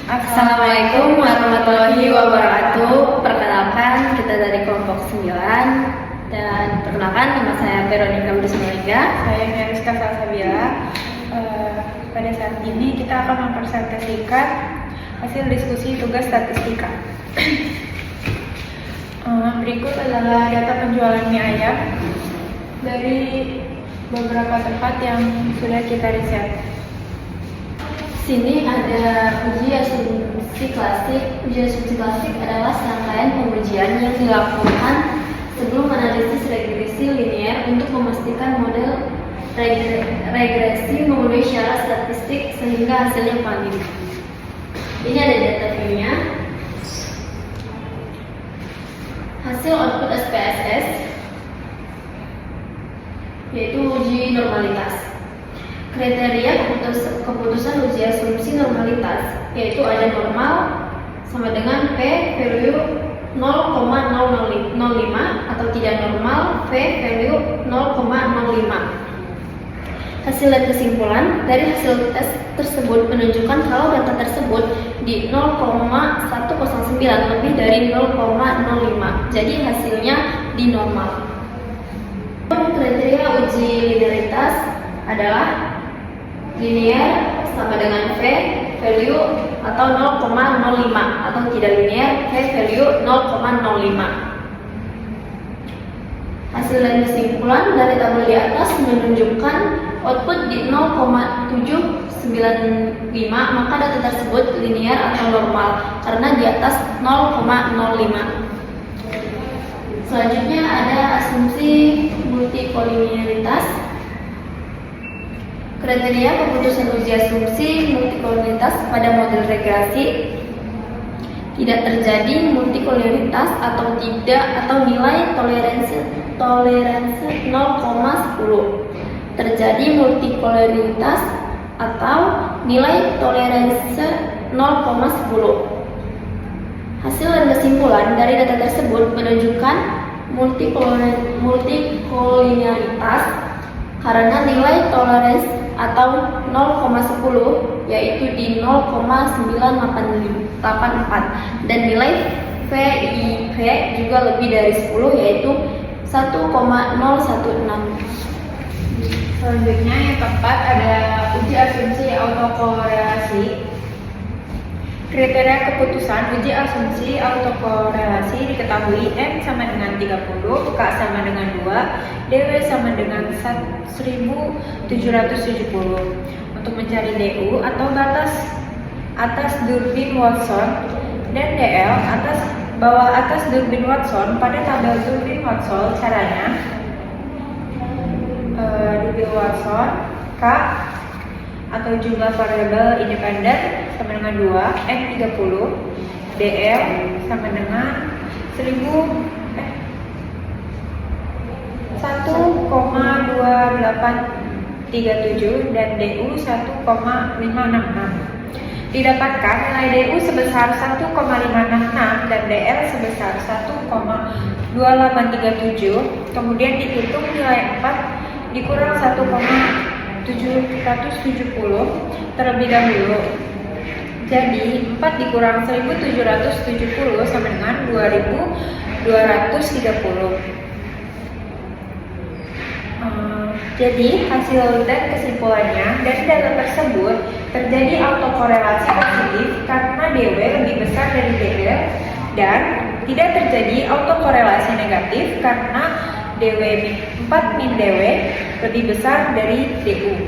Assalamualaikum warahmatullahi wabarakatuh. Perkenalkan, kita dari kelompok 9. Dan perkenalkan, nama saya Veronica Budismaliga. Saya Neriska Salsabila. Pada saat ini kita akan mempresentasikan hasil diskusi tugas statistika. Berikut adalah data penjualan mie ayam dari beberapa tempat yang sudah kita riset. Sini ada uji asumsi klasik. Uji asumsi klasik adalah serangkaian pengujian yang dilakukan sebelum analisis regresi linear untuk memastikan model regresi memenuhi syarat statistik sehingga hasilnya valid. Ini ada data viewnya. Hasil output SPSS yaitu uji normalitas. Kriteria keputusan uji asumsi normalitas yaitu ada normal sama dengan P value 0,005 atau tidak normal P value 0,05. Hasil dan kesimpulan dari hasil tes tersebut menunjukkan kalau data tersebut di 0,109 lebih dari 0,05. Jadi hasilnya di normal. Kriteria uji linearitas adalah linear sama dengan V value atau 0,05 atau tidak linear V value 0,05. Hasil dan kesimpulan dari tabel di atas menunjukkan output di 0,795, maka data tersebut linear atau normal karena di atas 0,05. Selanjutnya ada asumsi multikolinearitas. Kriteria keputusan uji asumsi multikolinearitas pada model regresi: tidak terjadi multikolinearitas atau nilai toleransi 0,10. Terjadi multikolinearitas atau nilai toleransi 0,10. Hasil dan kesimpulan dari data tersebut menunjukkan multikolinearitas karena nilai toleransi atau 0,10 yaitu di 0,984 dan nilai VIP juga lebih dari 10 yaitu 1,016. Selanjutnya yang keempat ada uji asumsi autokorelasi. Kriteria keputusan uji asumsi autokorelasi diketahui M sama dengan 30, K sama dengan 2, DW sama dengan 1770. Untuk mencari DU atau batas atas durbin Watson dan DL bawah atas durbin Watson pada tabel durbin Watson, caranya durbin Watson K atau jumlah variabel independen sama dengan 2, M 30, DL sama dengan 1,2837 dan DU 1,566. Didapatkan nilai DU sebesar 1,566 dan DL sebesar 1,2837. Kemudian dihitung nilai 4 dikurang 1,770 terlebih dahulu. Jadi 4 dikurang 1770 sama dengan 2230. Jadi hasil dan kesimpulannya dari data tersebut terjadi autokorelasi positif karena DW lebih besar dari DL dan tidak terjadi autokorelasi negatif karena DW 4 min DW lebih besar dari DU.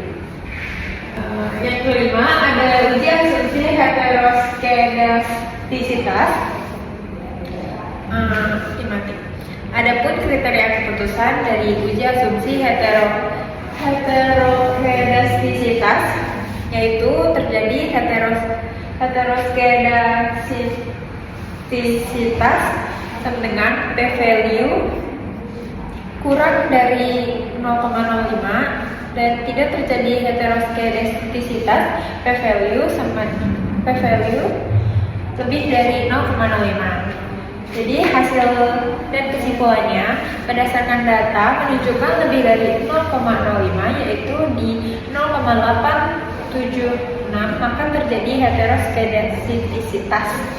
Yang kelima ada uji asumsi heteroskedastisitas. Adapun kriteria keputusan dari uji asumsi heteroskedastisitas yaitu terjadi heteroskedastisitas sama dengan P value kurang dari 0,05 dan tidak terjadi heteroskedastisitas P value lebih dari 0,05. Jadi hasil dan kesimpulannya berdasarkan data menunjukkan lebih dari 0,05 yaitu di 0,876 maka terjadi heteroskedasitisitas.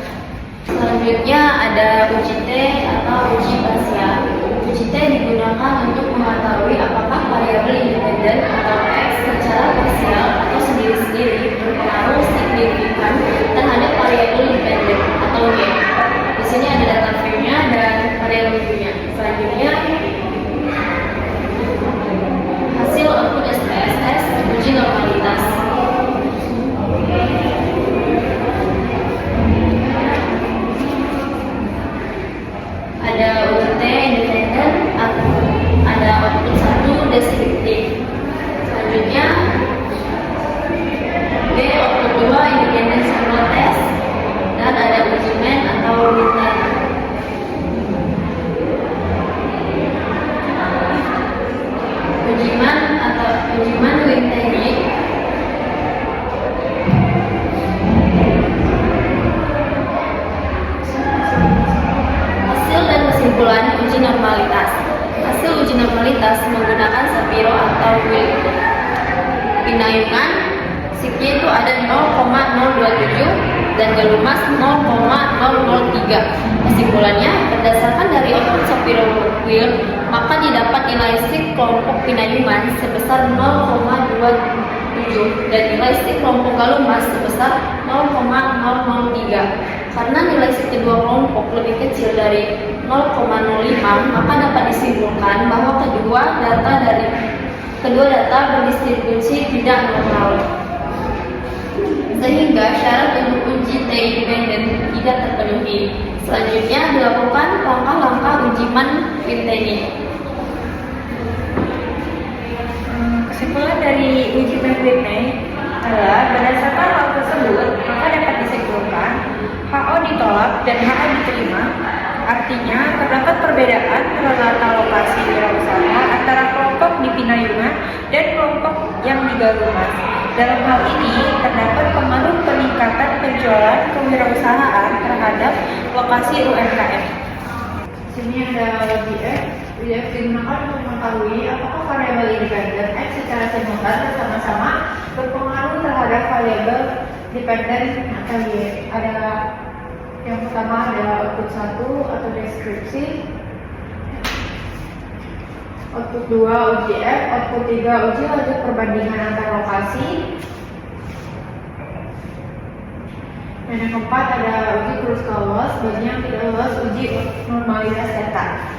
Selanjutnya ada uji T atau uji parsial. Uji T digunakan untuk mengetahui apakah variabel independen atau X secara parsial atau sendiri-sendiri berpengaruh signifikan terhadap variabel independen atau Y. Di sini ada data V-nya dan variabel Y-nya. Selanjutnya hasil output SPSS uji normalitas. Ada uji T independen, ada output 1 deskriptif. Selanjutnya B output 2 independen sampel test, dan ada uji main atau Witten. Ujiman atau ujiman Witten hasil dan kesimpulan uji normalitas. Hasil uji normalitas menggunakan Shapiro atau Will pinayungan, signya itu ada 0,027 dan galumas 0,003. Kesimpulannya, berdasarkan dari output Shapiro Will, maka didapat nilai sig kelompok pinayungan sebesar 0,27 dan nilai sig kelompok galumas sebesar 0,003. Karena nilai sig kedua kelompok lebih kecil dari 0,05, maka dapat disimpulkan bahwa kedua data berdistribusi tidak normal, sehingga syarat untuk uji T independen tidak terpenuhi. Selanjutnya dilakukan langkah-langkah uji Mann-Witten. Kesimpulan dari uji Mann-Witten adalah berdasarkan hal tersebut, maka dapat disimpulkan HO ditolak dan HO diterima. Artinya, terdapat perbedaan rata lokasi wirausaha antara kelompok di pinayungan dan kelompok yang di galumas. Dalam hal ini, terdapat pengaruh peningkatan penjualan kewirausahaan terhadap lokasi UMKM. Sini ada WF. WF digunakan untuk mengetahui apakah variabel independen X secara simultan bersama-sama berpengaruh terhadap variabel dependen atau Y. Ada yang pertama ada output 1 atau deskripsi, output 2 uji F, output 3 uji lanjut perbandingan antar lokasi, dan yang keempat ada uji Kruskal-Walsh. Bagi yang tidak lolos uji normalitas data.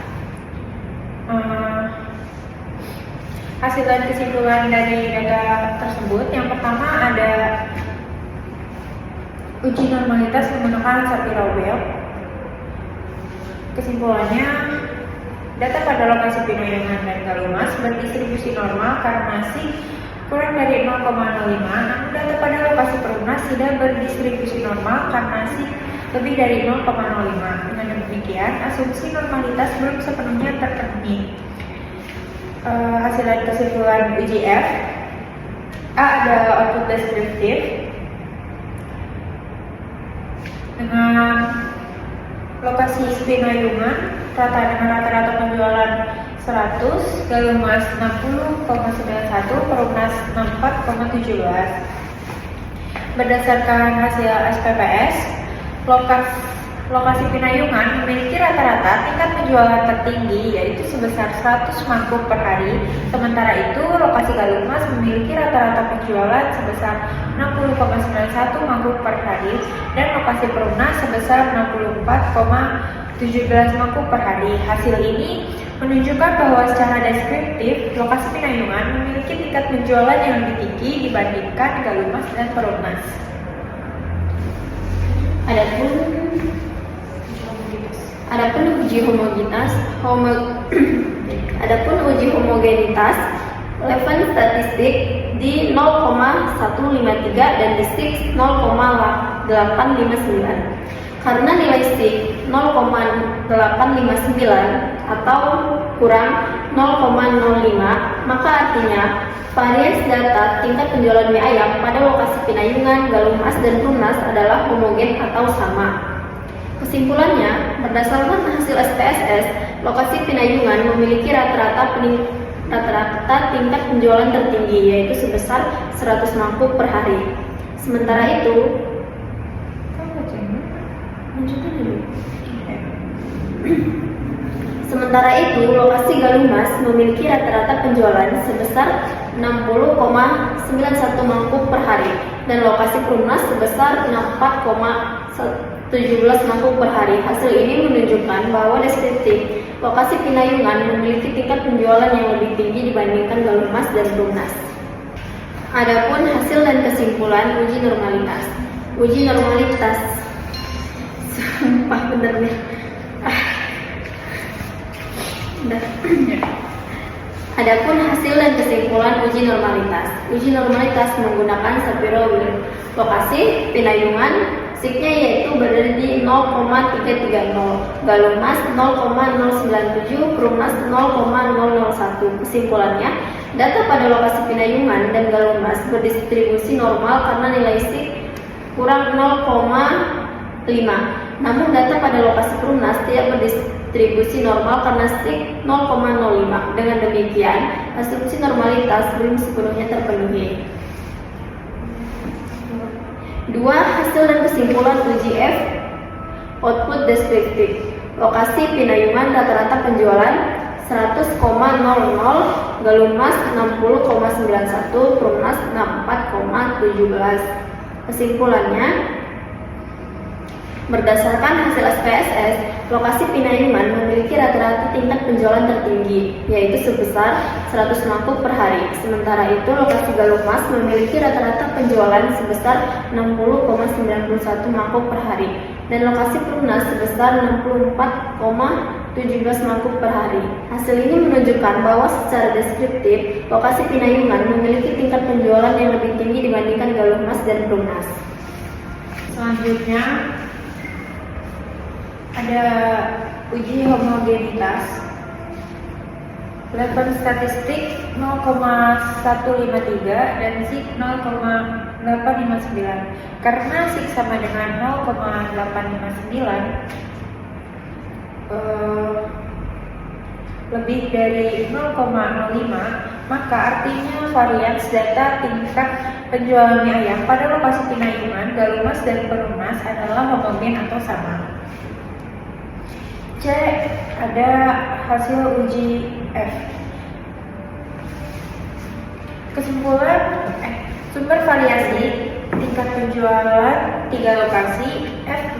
Hasil dan kesimpulan dari data tersebut, yang pertama ada uji normalitas menggunakan Shapiro-Wilk. Kesimpulannya, data pada lokasi pinayungan dan galumas berdistribusi normal karena sig kurang dari 0,05, namun data pada lokasi perunas tidak berdistribusi normal karena sig lebih dari 0,05. Dengan demikian, asumsi normalitas belum sepenuhnya terpenuhi. Hasil dan kesimpulan uji F. A ada output deskriptif dengan lokasi pinayungan dengan rata-rata penjualan 100, galumas 60,91, perunas 64,17. Berdasarkan hasil SPPS, lokasi pinayungan memiliki rata-rata tingkat penjualan tertinggi, yaitu sebesar 100 mangkuk per hari. Sementara itu, lokasi galumas memiliki rata-rata penjualan sebesar 60,91 mangkuk per hari, dan lokasi perunas sebesar 64,17 mangkuk per hari. Hasil ini menunjukkan bahwa secara deskriptif, lokasi pinayungan memiliki tingkat penjualan yang lebih tinggi dibandingkan galumas dan perunas. Adapun uji homogenitas level statistik di 0,153 dan di sig 0,859. Karena nilai sig 0,859 atau kurang 0,05, maka artinya varians data tingkat penjualan mie ayam pada lokasi pinayungan, galumas, dan perunas adalah homogen atau sama. Kesimpulannya, berdasarkan hasil SPSS, lokasi pinayungan memiliki rata-rata tingkat penjualan tertinggi, yaitu sebesar 100 mangkuk per hari. Sementara itu, Kamu bacanya? lanjutin dulu. Sementara itu, lokasi Galumas memiliki rata-rata penjualan sebesar 60,91 mangkuk per hari dan lokasi Perumnas sebesar 64,17 mangkuk per hari. Hasil ini menunjukkan bahwa deskriptif lokasi Pinayungan memiliki tingkat penjualan yang lebih tinggi dibandingkan Galumas dan Perumnas. Adapun hasil dan kesimpulan uji normalitas. Uji normalitas. Sumpah bener nih. Adapun hasil dan kesimpulan uji normalitas. Uji normalitas menggunakan Shapiro Wilk. Lokasi Pinayungan, SIG-nya yaitu berada di 0,330, Galumas 0,097, Perumnas 0,001. Kesimpulannya, data pada lokasi Pinayungan dan Galumas berdistribusi normal karena nilai SIG kurang 0,5. Namun data pada lokasi Perumnas tidak berdistribusi normal karena SIG 0,05. Dengan demikian, asumsi normalitas belum sepenuhnya terpenuhi. 2. Hasil dan kesimpulan uji F. Output deskriptif. Lokasi Pinayungan rata-rata penjualan 100,00, Galumas 60,91, Perumnas 64,17. Kesimpulannya, berdasarkan hasil SPSS, lokasi Pinayungan memiliki rata-rata tingkat penjualan tertinggi, yaitu sebesar 100 mangkuk per hari. Sementara itu, lokasi Galumas memiliki rata-rata penjualan sebesar 60,91 mangkuk per hari, dan lokasi Perumnas sebesar 64,17 mangkuk per hari. Hasil ini menunjukkan bahwa secara deskriptif, lokasi Pinayungan memiliki tingkat penjualan yang lebih tinggi dibandingkan Galumas dan Perumnas. Selanjutnya ada uji homogenitas. Level statistik 0,153 dan SIG 0,859. Karena SIG sama dengan 0,859, lebih dari 0,05, maka artinya varians data tingkat penjualan mie ayam pada lokasi Pinayungan, Galumas, dan Perumnas adalah homogen atau sama. C. Ada hasil uji F. Kesimpulan sumber variasi tingkat penjualan 3 lokasi F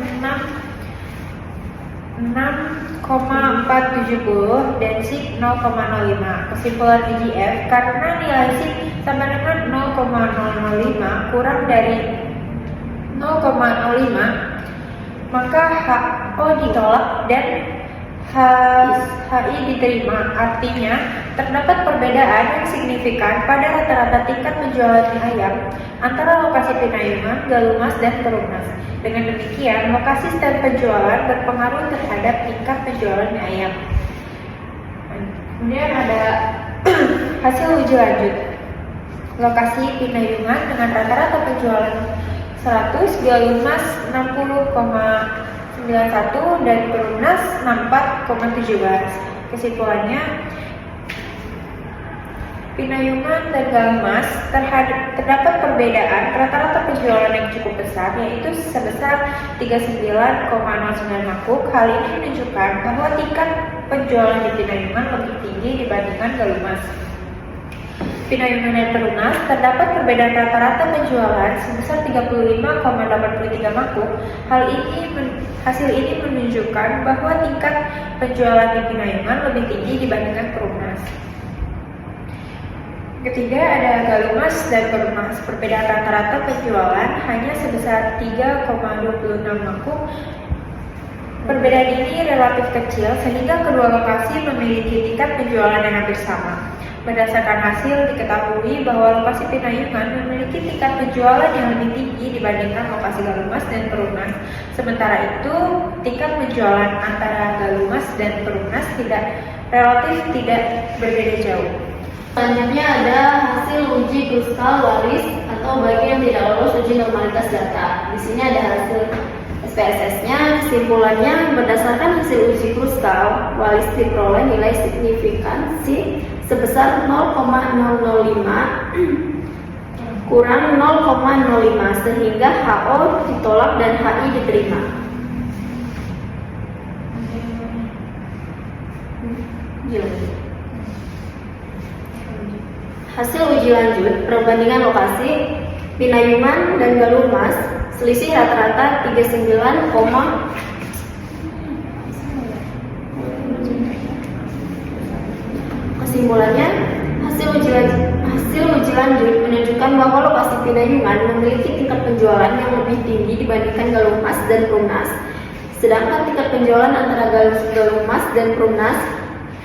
6,470 dan SIG 0,05. Kesimpulan uji F, karena nilai SIG sama dengan 0,005 kurang dari 0,05, maka HO ditolak dan HI diterima. Artinya, terdapat perbedaan yang signifikan pada rata-rata tingkat penjualan mie ayam antara lokasi Pinayungan, Galumas, dan Perumnas. Dengan demikian, lokasi stand penjualan berpengaruh terhadap tingkat penjualan mie ayam. Kemudian ada hasil uji lanjut. Lokasi Pinayungan dengan rata-rata penjualan 100, Galumas 60,91 dan Perumnas 64,17. Kesimpulannya, Pinayungan dan Galumas terdapat perbedaan rata-rata penjualan yang cukup besar, yaitu sebesar 39,09 mangkuk. Hal ini menunjukkan bahwa tingkat penjualan di Pinayungan lebih tinggi dibandingkan Galumas. Pinayungan dan Perumnas terdapat perbedaan rata-rata penjualan sebesar 35,83 mangkuk. Hasil ini menunjukkan bahwa tingkat penjualan di Pinayungan lebih tinggi dibandingkan Perumnas. Ketiga, ada Galumas dan Perumnas. Perbedaan rata-rata penjualan hanya sebesar 3,26 mangkuk. Perbedaan ini relatif kecil sehingga kedua lokasi memiliki tingkat penjualan yang hampir sama. Berdasarkan hasil, diketahui bahwa lokasi Pinayungan memiliki tingkat penjualan yang lebih tinggi dibandingkan lokasi Galumas dan Perumnas. Sementara itu, tingkat penjualan antara Galumas dan Perumnas relatif tidak berbeda jauh. Selanjutnya ada hasil uji Kruskal Wallis atau bagi yang tidak lolos uji normalitas data. Di sini ada hasil SPSS-nya. Kesimpulannya, berdasarkan hasil uji Kruskal Wallis diperoleh nilai signifikansi sebesar 0,005 kurang 0,05 sehingga HO ditolak dan HI diterima. Hasil uji lanjut perbandingan lokasi Pinayungan dan Galur Mas, selisih rata-rata 39, kesimpulannya, hasil uji lanjut menunjukkan bahwa lokasi Pinayungan memiliki tingkat penjualan yang lebih tinggi dibandingkan Galur Mas dan Perumnas. Sedangkan tingkat penjualan antara Galur Mas dan Perumnas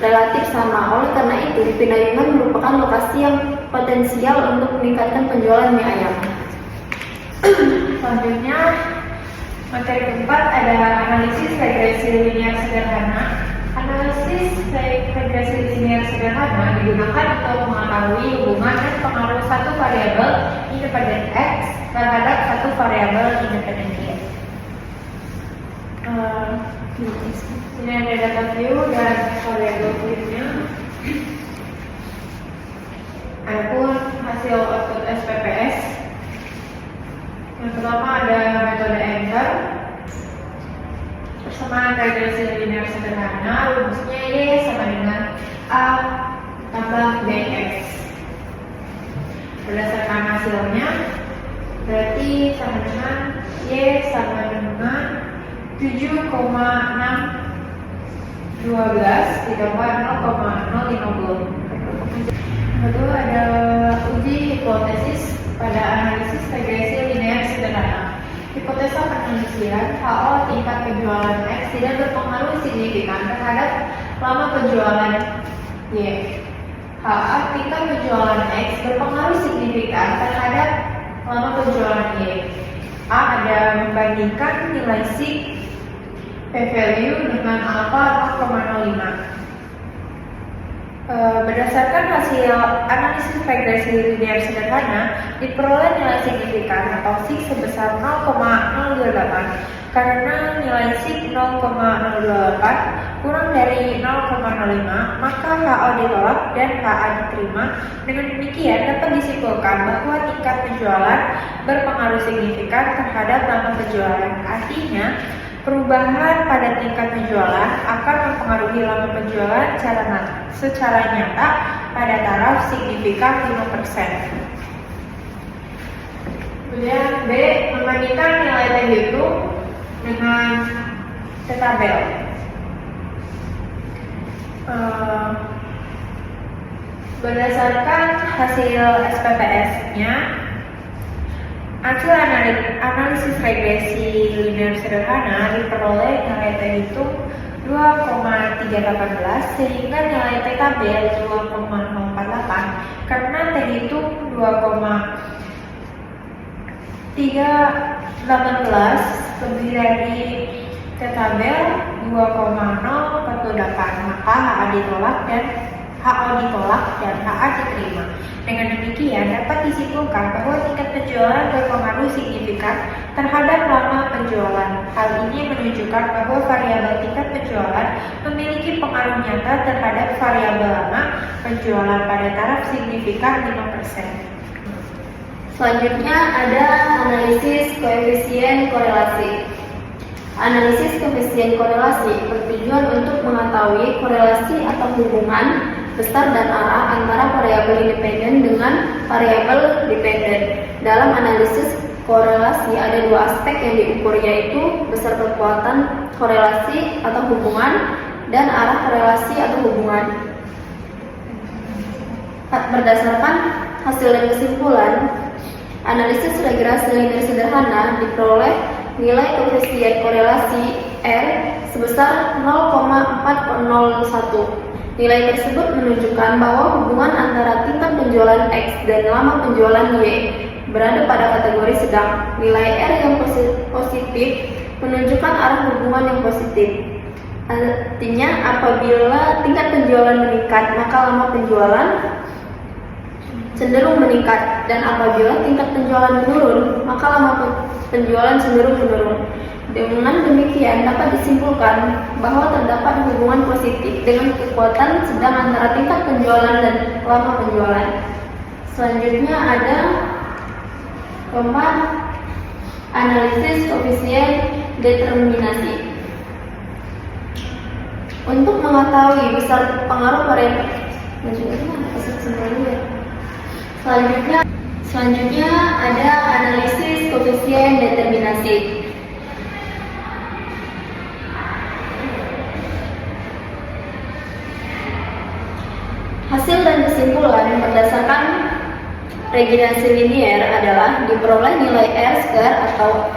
relatif sama. Oleh karena itu, Pinayungan merupakan lokasi yang potensial untuk meningkatkan penjualan mie ayam. Selanjutnya, materi keempat ada analisis regresi linear sederhana. Analisis regresi linear sederhana digunakan untuk mengetahui hubungan dan pengaruh satu variabel independen X terhadap satu variabel independen Y. Ini ada data view dan variabel view-nya. Adapun hasil output SPPS, yang pertama ada metode anchor persamaan regresi linear sederhana, rumusnya Y sama dengan A tambah BX. Berdasarkan hasilnya berarti sama dengan Y sama dengan 7,612 ditambah 0,050. Kedua ada uji hipotesis pada analisis regresi linear sederhana. Hipotesa penelitian HO tingkat penjualan X tidak berpengaruh signifikan terhadap lama penjualan Y. HA tingkat penjualan X berpengaruh signifikan terhadap lama penjualan Y. A ada membandingkan nilai sig p-value dengan alpha 0,05. Berdasarkan hasil analisis regresi linear sederhana, diperoleh nilai signifikan atau sig sebesar 0,028. Karena nilai sig 0,028 kurang dari 0,05, maka HO ditolak dan HA diterima. Dengan demikian dapat disimpulkan bahwa tingkat penjualan berpengaruh signifikan terhadap lama penjualan. Artinya, perubahan pada tingkat penjualan akan mempengaruhi lama penjualan secara nyata pada taraf signifikan 5%. Kemudian B, membandingkan nilai T hitung dengan tabel. Berdasarkan hasil SPPS-nya, hasil analisis regresi linear sederhana diperoleh nilai T hitung 2,318 sehingga nilai T tabel 2,048 karena T hitung 2,318 lebih dari T tabel 2,048, maka HO ditolak dan HA diterima. Dengan demikian dapat disimpulkan bahwa tingkat penjualan berpengaruh signifikan terhadap lama penjualan. Hal ini menunjukkan bahwa variabel tingkat penjualan memiliki pengaruh nyata terhadap variabel lama penjualan pada taraf signifikan 5%. Selanjutnya ada analisis koefisien korelasi. Analisis koefisien korelasi bertujuan untuk mengetahui korelasi atau hubungan besar dan arah antara variabel independen dengan variabel dependen. Dalam analisis korelasi ada dua aspek yang diukur, yaitu besar kekuatan korelasi atau hubungan dan arah korelasi atau hubungan. Berdasarkan hasil dan kesimpulan, analisis regresi linear sederhana diperoleh nilai koefisien korelasi R sebesar 0,401. Nilai tersebut menunjukkan bahwa hubungan antara tingkat penjualan X dan lama penjualan Y berada pada kategori sedang. Nilai R yang positif menunjukkan arah hubungan yang positif. Artinya, apabila tingkat penjualan meningkat, maka lama penjualan cenderung meningkat, dan apabila tingkat penjualan menurun, maka lama penjualan cenderung menurun. Dengan demikian dapat disimpulkan bahwa terdapat hubungan positif dengan kekuatan sedang antara tingkat penjualan dan lama penjualan. Selanjutnya ada Keempat, analisis koefisien determinasi. Untuk mengetahui besar pengaruh variabel selanjutnya ada analisis koefisien determinasi. Hasil dan kesimpulan berdasarkan regenerasi linier adalah diperoleh nilai R square atau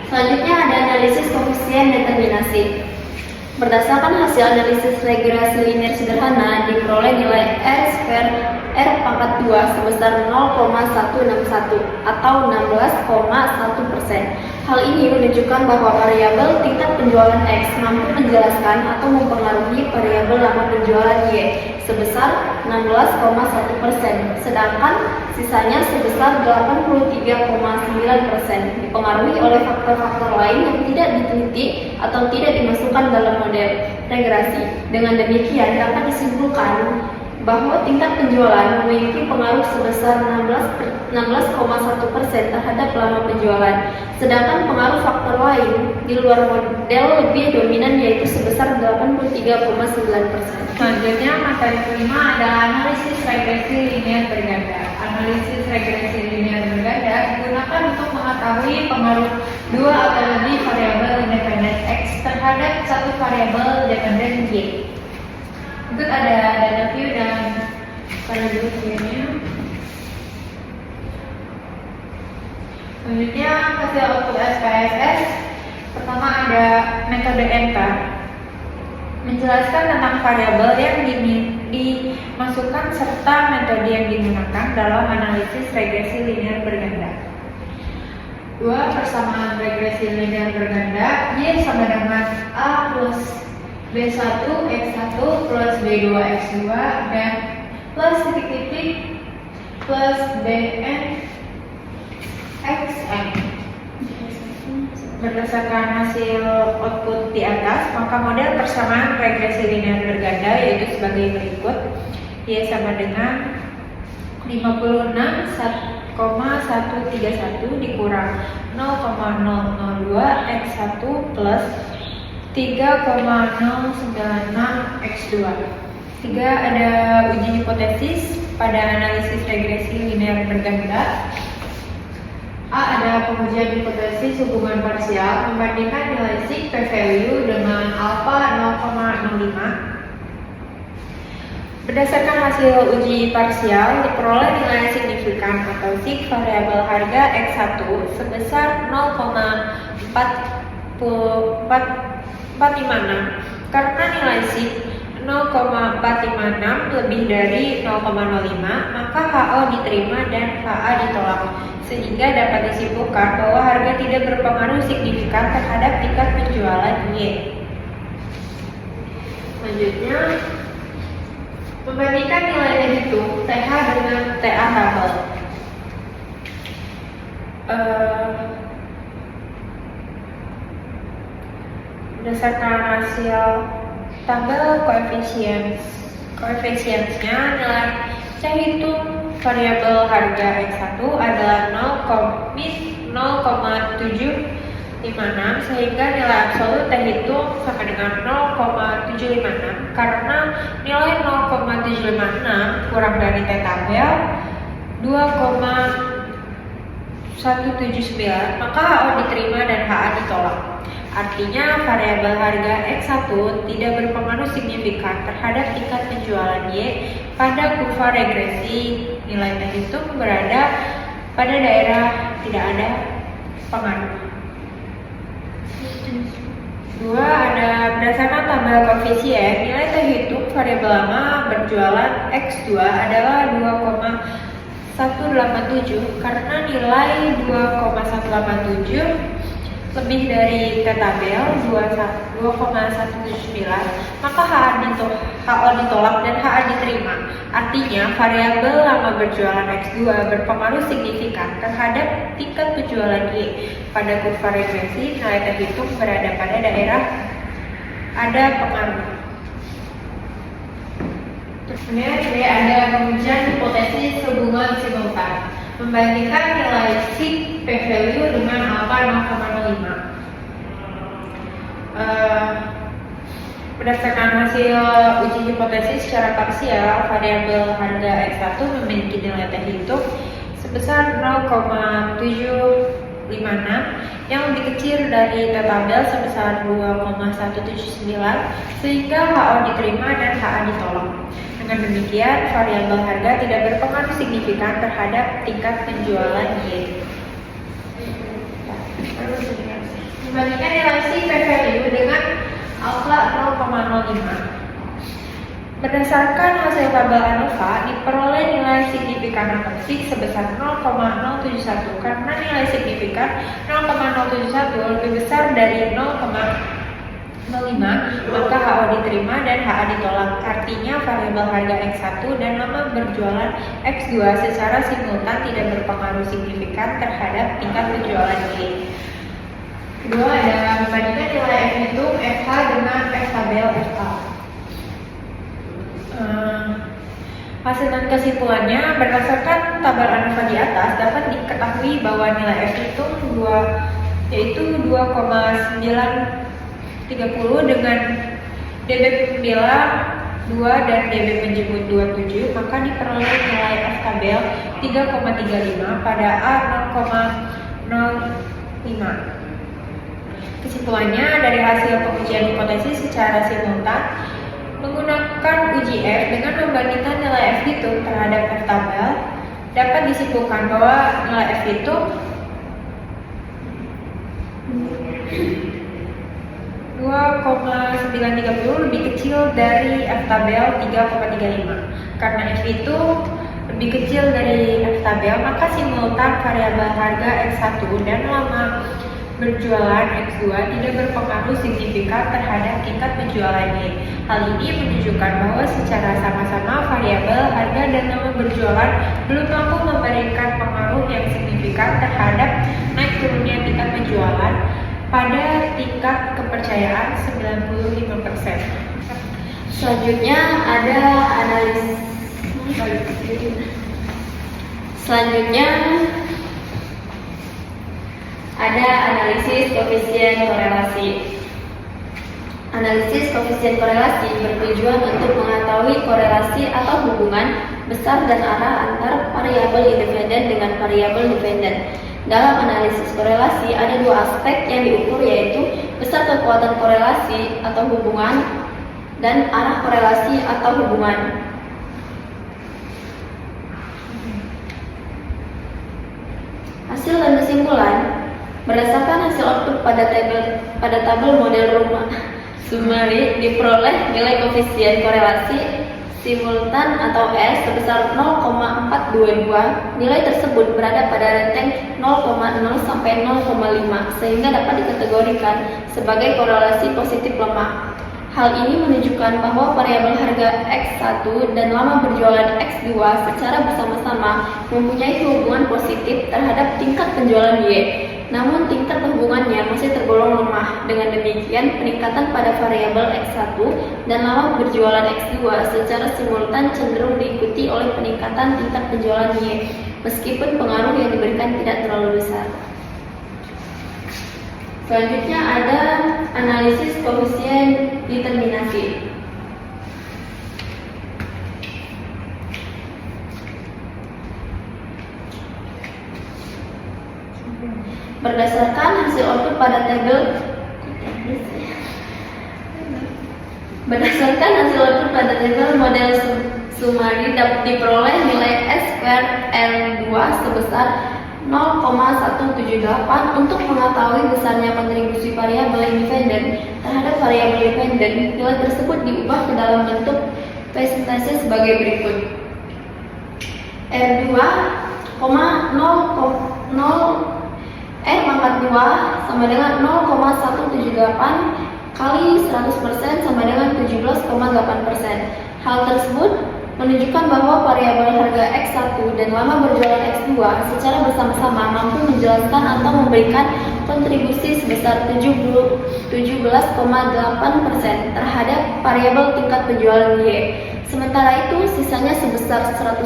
Selanjutnya ada analisis koefisien determinasi. Berdasarkan hasil analisis regenerasi linier sederhana, diperoleh nilai R square R pangkat 2 sebesar 0,161 atau 16,1%. Hal ini menunjukkan bahwa variabel tingkat penjualan X mampu menjelaskan atau mempengaruhi variabel lama penjualan Y sebesar 16,1%, sedangkan sisanya sebesar 83,9% dipengaruhi oleh faktor-faktor lain yang tidak diteliti atau tidak dimasukkan dalam model regresi. Dengan demikian dapat disimpulkan bahwa tingkat penjualan memiliki pengaruh sebesar 16,1% terhadap lama penjualan, sedangkan pengaruh faktor lain di luar model lebih dominan yaitu sebesar 83,9%. Selanjutnya, materi kelima adalah analisis regresi linier berganda. Analisis regresi linier berganda digunakan untuk mengetahui pengaruh dua atau lebih variabel independen X terhadap satu variabel dependen Y. Berikut ada data view dan paragraf view-nya. Selanjutnya, hasil output SPSS. Pertama ada metode ENTA, menjelaskan tentang variabel yang dimasukkan serta metode yang digunakan dalam analisis regresi linier berganda. 2. Persamaan regresi linier berganda. Y sama dengan A plus B1 X1 plus B2 X2 dan plus titik-titik plus Bn Xn. Berdasarkan hasil output di atas, maka model persamaan regresi linier berganda yaitu sebagai berikut. Y sama dengan 56,131 dikurang 0,002 X1 plus 3,096 X2. 3. Ada uji hipotesis pada analisis regresi linier berganda. A. Ada pengujian hipotesis hubungan parsial membandingkan nilai sig p-value dengan alpha 0,05. Berdasarkan hasil uji parsial, diperoleh nilai signifikan atau sig variabel harga X1 sebesar 0,456. Karena nilai sig 0,456 lebih dari 0,05, maka HO diterima dan HA ditolak, sehingga dapat disimpulkan bahwa harga tidak berpengaruh signifikan terhadap tingkat penjualan Y. Selanjutnya, membandingkan nilai itu TH dengan TA tabel. Berdasarkan hasil tabel koefisiennya, nilai C hitung variabel harga X1 adalah 0,756 sehingga nilai absolut T hitung sama dengan 0,756 karena nilai 0,756 kurang dari T tabel 2,179, maka HO diterima dan HA ditolak. Artinya variabel harga X1 tidak berpengaruh signifikan terhadap tingkat penjualan Y pada kurva regresi. Nilai T itu berada pada daerah tidak ada pengaruh. 2. Ada berdasarkan tabel koefisien, nilai T hitung variabel lama berjualan X2 adalah 2,187 karena nilai 2,187 lebih dari T tabel 2,179, maka HO ditolak dan HA diterima. Artinya variabel lama berjualan X2 berpengaruh signifikan terhadap tingkat penjualan Y. Pada kurva regresi, nilai T hitung berada pada daerah ada pengaruh. Kemudian B ada pengujian hipotesis hubungan simultan. Membandingkan nilai seed p-value dengan alpha 0,05. Berdasarkan hasil uji hipotesis secara parsial, variabel harga X1 memiliki nilai terhitung sebesar 0,756 yang lebih kecil dari tabel sebesar 2,179 sehingga HO diterima dan HA ditolak. Dengan demikian, variabel harga tidak berpengaruh signifikan terhadap tingkat penjualan Y. Membandingkan nilai C p-value dengan alpha 0,05. Berdasarkan hasil tabel ANOVA, diperoleh nilai signifikan akustik sebesar 0,071 karena nilai signifikan 0,071 lebih besar dari 0,05, maka HO diterima dan HA ditolak. Artinya variabel harga X1 dan lama berjualan X2 secara simultan tidak berpengaruh signifikan terhadap tingkat penjualan Y. Kedua ada membandingkan nilai F hitung FH dengan F tabel FA. Hasil dan kesimpulannya, berdasarkan tabel ANOVA di atas dapat diketahui bahwa nilai F hitung yaitu 2,930 dengan DB pembela 2 dan DB penjemput 27, maka diperoleh nilai F tabel 3,35 pada A 0,05. Kesimpulannya, dari hasil pengujian hipotesis secara simultan menggunakan uji F dengan membandingkan nilai F hitung terhadap F tabel, dapat disimpulkan bahwa nilai F hitung 2,930 lebih kecil dari F tabel 3,35. Karena F itu lebih kecil dari F tabel, maka simultan variabel harga X1 dan lama berjualan X2 tidak berpengaruh signifikan terhadap tingkat penjualan Y. Hal ini menunjukkan bahwa secara sama-sama variabel harga dan lama berjualan belum mampu memberikan pengaruh yang signifikan terhadap naik turunnya tingkat penjualan pada tingkat kepercayaan 95%. Selanjutnya ada analisis koefisien korelasi. Analisis koefisien korelasi bertujuan untuk mengetahui korelasi atau hubungan besar dan arah antar variabel independen dengan variabel dependen. Dalam analisis korelasi ada dua aspek yang diukur, yaitu besar kekuatan korelasi atau hubungan dan arah korelasi atau hubungan. Hasil dan kesimpulan. Berdasarkan hasil output pada tabel model rumah summary, diperoleh nilai koefisien korelasi simultan atau S sebesar 0,422. Nilai tersebut berada pada rentang 0,0 sampai 0,5 sehingga dapat dikategorikan sebagai korelasi positif lemah. Hal ini menunjukkan bahwa variabel harga X1 dan lama berjualan X2 secara bersama-sama mempunyai hubungan positif terhadap tingkat penjualan Y. Namun tingkat hubungannya masih tergolong lemah. Dengan demikian, peningkatan pada variabel X1 dan lama berjualan X2 secara simultan cenderung diikuti oleh peningkatan tingkat penjualan Y, meskipun pengaruh yang diberikan tidak terlalu besar. Selanjutnya ada analisis koefisien determinasi. Berdasarkan hasil output pada tabel model summary dapat diperoleh nilai S2L2 sebesar 0,178. Untuk mengetahui besarnya kontribusi variabel independen terhadap variabel dependen, nilai tersebut diubah ke dalam bentuk persentase sebagai berikut. R2, 0,42 sama dengan 0,178 kali 100% sama dengan 17,8%. Hal tersebut menunjukkan bahwa variabel harga X1 dan lama berjualan X2 secara bersama-sama mampu menjelaskan atau memberikan kontribusi sebesar 17,8% terhadap variabel tingkat penjualan Y. Sementara itu, sisanya sebesar 100%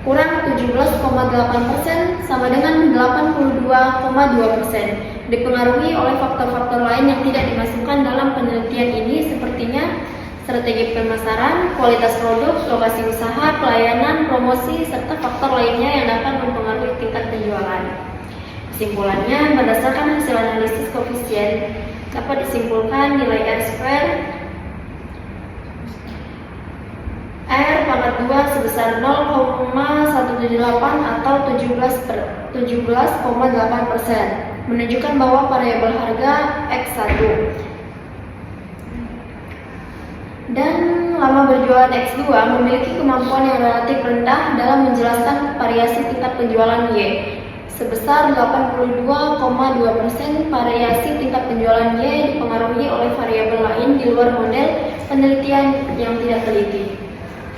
kurang 17,8% sama dengan 82,2%. Dipengaruhi oleh faktor-faktor lain yang tidak dimasukkan dalam penelitian ini sepertinya strategi pemasaran, kualitas produk, lokasi usaha, pelayanan, promosi, serta faktor lainnya yang dapat mempengaruhi tingkat penjualan. Kesimpulannya, berdasarkan hasil analisis koefisien, dapat disimpulkan nilai R pangkat 2 sebesar 0,178 atau 17,8%, menunjukkan bahwa variabel harga X1 dan lama berjualan X2 memiliki kemampuan yang relatif rendah dalam menjelaskan variasi tingkat penjualan Y. Sebesar 82,2%, variasi tingkat penjualan Y dipengaruhi oleh variabel lain di luar model penelitian yang tidak teliti.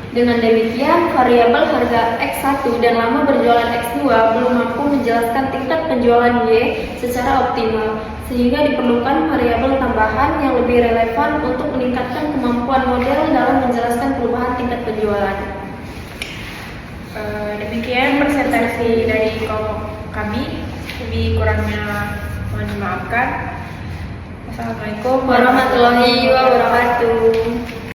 Dengan demikian, variabel harga X1 dan lama berjualan X2 belum mampu menjelaskan tingkat penjualan Y secara optimal, sehingga diperlukan variabel tambahan yang lebih relevan untuk meningkatkan kemampuan model dalam menjelaskan perubahan tingkat penjualan. Demikian presentasi dari kelompok kami. Lebih kurangnya mohon dimaafkan. Wassalamualaikum Warahmatullahi wabarakatuh.